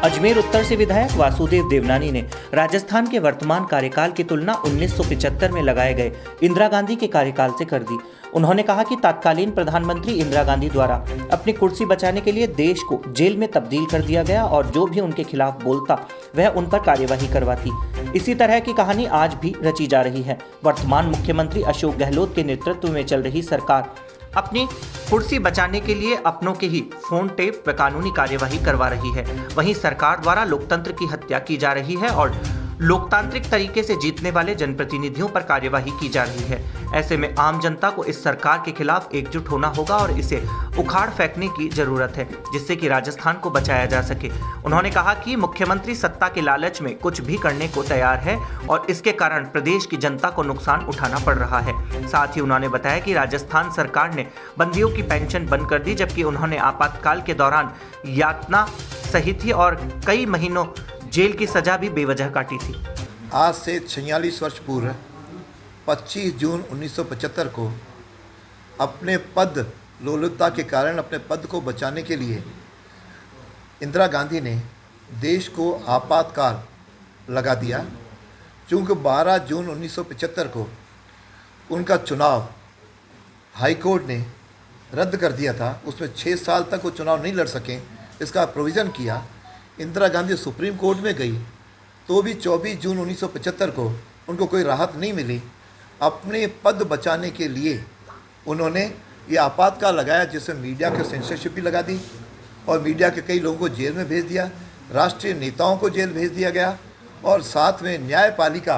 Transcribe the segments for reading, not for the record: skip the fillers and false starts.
अजमेर उत्तर से विधायक वासुदेव देवनानी ने राजस्थान के वर्तमान कार्यकाल की तुलना 1975 में लगाए गए इंदिरा गांधी के कार्यकाल से कर दी। उन्होंने कहा कि तत्कालीन प्रधानमंत्री इंदिरा गांधी द्वारा अपनी कुर्सी बचाने के लिए देश को जेल में तब्दील कर दिया गया और जो भी उनके खिलाफ बोलता वह उन पर कार्यवाही करवाती। इसी तरह की कहानी आज भी रची जा रही है। वर्तमान मुख्यमंत्री अशोक गहलोत के नेतृत्व में चल रही सरकार अपनी कुर्सी बचाने के लिए अपनों के ही फोन टेप व कानूनी कार्यवाही करवा रही है। वहीं सरकार द्वारा लोकतंत्र की हत्या की जा रही है और लोकतांत्रिक तरीके से जीतने वाले जनप्रतिनिधियों पर कार्यवाही की जा रही है। ऐसे में आम जनता को इस सरकार के खिलाफ एकजुट होना होगा और इसे उखाड़ फेंकने की जरूरत है, जिससे कि राजस्थान को बचाया जा सके। उन्होंने कहा कि मुख्यमंत्री सत्ता के लालच में कुछ भी करने को तैयार है और इसके कारण प्रदेश की जनता को नुकसान उठाना पड़ रहा है। साथ ही उन्होंने बताया कि राजस्थान सरकार ने बंदियों की पेंशन बंद कर दी, जबकि उन्होंने आपातकाल के दौरान यातना सही थी और कई महीनों जेल की सजा भी बेवजह काटी थी। आज से 46 वर्ष पूर्व 25 जून 1975 को अपने पद लोलुपता के कारण अपने पद को बचाने के लिए इंदिरा गांधी ने देश को आपातकाल लगा दिया। चूँकि 12 जून 1975 को उनका चुनाव हाई कोर्ट ने रद्द कर दिया था, उसमें 6 साल तक वो चुनाव नहीं लड़ सकें, इसका प्रोविज़न किया। इंदिरा गांधी सुप्रीम कोर्ट में गई तो भी 24 जून 1975 को उनको कोई राहत नहीं मिली। अपने पद बचाने के लिए उन्होंने ये आपातकाल लगाया, जिससे मीडिया के सेंसरशिप भी लगा दी और मीडिया के कई लोगों को जेल में भेज दिया, राष्ट्रीय नेताओं को जेल भेज दिया गया और साथ में न्यायपालिका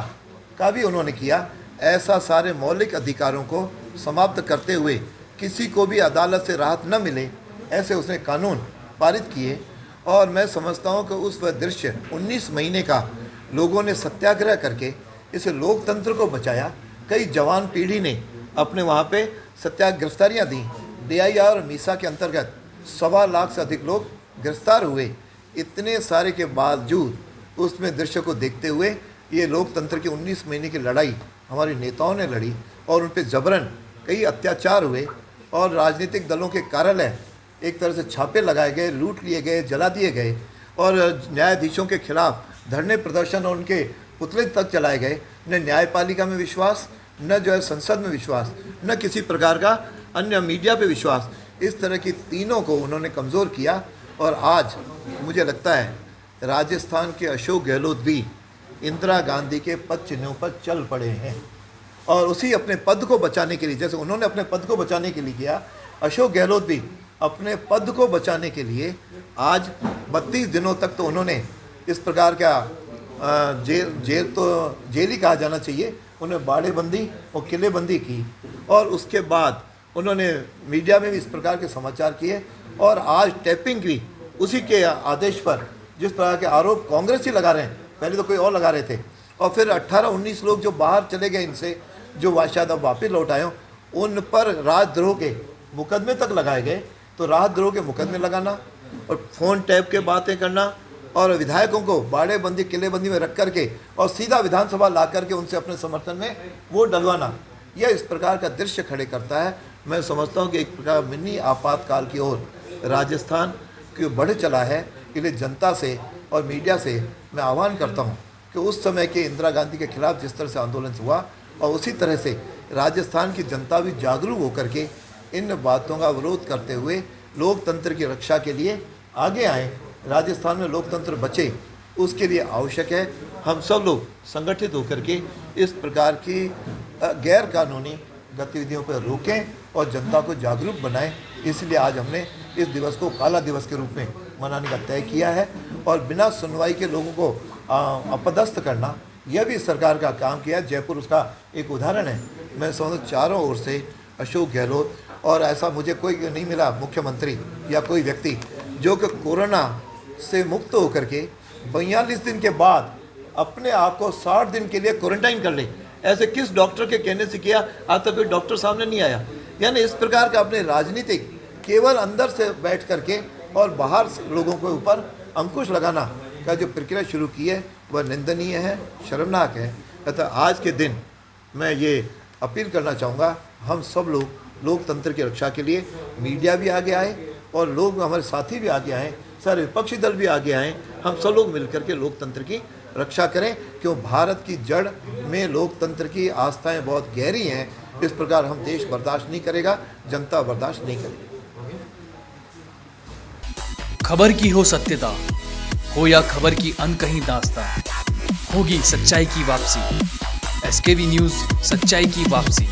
का भी उन्होंने किया। ऐसा सारे मौलिक अधिकारों को समाप्त करते हुए किसी को भी अदालत से राहत न मिले, ऐसे उसने कानून पारित किए। और मैं समझता हूँ कि उस वह दृश्य 19 महीने का लोगों ने सत्याग्रह करके इस लोकतंत्र को बचाया। कई जवान पीढ़ी ने अपने वहाँ पे गिरफ्तारियाँ दी। DIR और मीसा के अंतर्गत 1.25 लाख से अधिक लोग गिरफ्तार हुए। इतने सारे के बावजूद उसमें दृश्य को देखते हुए ये लोकतंत्र की 19 महीने की लड़ाई हमारे नेताओं ने लड़ी और उन पर जबरन कई अत्याचार हुए और राजनीतिक दलों के कार्यालय एक तरह से छापे लगाए गए, लूट लिए गए, जला दिए गए और न्यायाधीशों के खिलाफ धरने प्रदर्शन और उनके पुतले तक चलाए गए। न न्यायपालिका में विश्वास, न जो है संसद में विश्वास, न किसी प्रकार का अन्य मीडिया पे विश्वास। इस तरह की तीनों को उन्होंने कमज़ोर किया और आज मुझे लगता है राजस्थान के अशोक गहलोत भी इंदिरा गांधी के पद चिन्हों पर चल पड़े हैं और उसी अपने पद को बचाने के लिए, जैसे उन्होंने अपने पद को बचाने के लिए किया, अशोक गहलोत भी अपने पद को बचाने के लिए आज 32 दिनों तक तो उन्होंने इस प्रकार का जेल ही कहा जाना चाहिए, उन्हें बाड़ेबंदी और किलेबंदी की और उसके बाद उन्होंने मीडिया में भी इस प्रकार के समाचार किए और आज टैपिंग की उसी के आदेश पर जिस प्रकार के आरोप कांग्रेस ही लगा रहे हैं, पहले तो कोई और लगा रहे थे, और फिर 18-19 लोग जो बाहर चले गए इनसे, जो शायद अब वापस लौट आए, उन पर राजद्रोह के मुकदमे तक लगाए गए। तो राजद्रोह के मुकदमे लगाना और फ़ोन टैप के बातें करना और विधायकों को बाड़ेबंदी किलेबंदी में रख करके और सीधा विधानसभा ला करके उनसे अपने समर्थन में वोट डलवाना, यह इस प्रकार का दृश्य खड़े करता है। मैं समझता हूँ कि एक प्रकार मिनी आपातकाल की ओर राजस्थान की बढ़ चला है। इसलिए जनता से और मीडिया से मैं आह्वान करता हूँ कि उस समय के इंदिरा गांधी के खिलाफ जिस तरह से आंदोलन हुआ और उसी तरह से राजस्थान की जनता भी जागरूक होकर के इन बातों का विरोध करते हुए लोकतंत्र की रक्षा के लिए आगे आए। राजस्थान में लोकतंत्र बचे, उसके लिए आवश्यक है हम सब लोग संगठित होकर के इस प्रकार की गैर कानूनी गतिविधियों पर रोकें और जनता को जागरूक बनाएं। इसलिए आज हमने इस दिवस को काला दिवस के रूप में मनाने का तय किया है और बिना सुनवाई के लोगों को अपदस्थ करना, यह भी सरकार का काम किया। जयपुर उसका एक उदाहरण है। मैं समझता चारों ओर से अशोक गहलोत और ऐसा मुझे कोई नहीं मिला मुख्यमंत्री या कोई व्यक्ति जो कि कोरोना से मुक्त होकर के 42 दिन के बाद अपने आप को 60 दिन के लिए क्वारंटाइन कर ले। ऐसे किस डॉक्टर के कहने से किया? आज तक कोई डॉक्टर सामने नहीं आया। यानी इस प्रकार का अपने राजनीतिक केवल अंदर से बैठ करके और बाहर लोगों के ऊपर अंकुश लगाना का जो प्रक्रिया शुरू की है वह निंदनीय है, शर्मनाक है। अतः आज के दिन मैं ये अपील करना चाहूँगा, हम सब लोग लोकतंत्र की रक्षा के लिए मीडिया भी आगे आए और लोग हमारे साथी भी आगे आए सारे विपक्षी दल भी आगे आएँ, हम सब लोग मिलकर के लोकतंत्र की रक्षा करें, क्यों भारत की जड़ में लोकतंत्र की आस्थाएं बहुत गहरी हैं। इस प्रकार हम देश बर्दाश्त नहीं करेगा, जनता बर्दाश्त नहीं करेगी। खबर की हो सत्यता, हो या खबर की अनकही दास्तां, होगी सच्चाई की वापसी। SKV न्यूज़, सच्चाई की वापसी।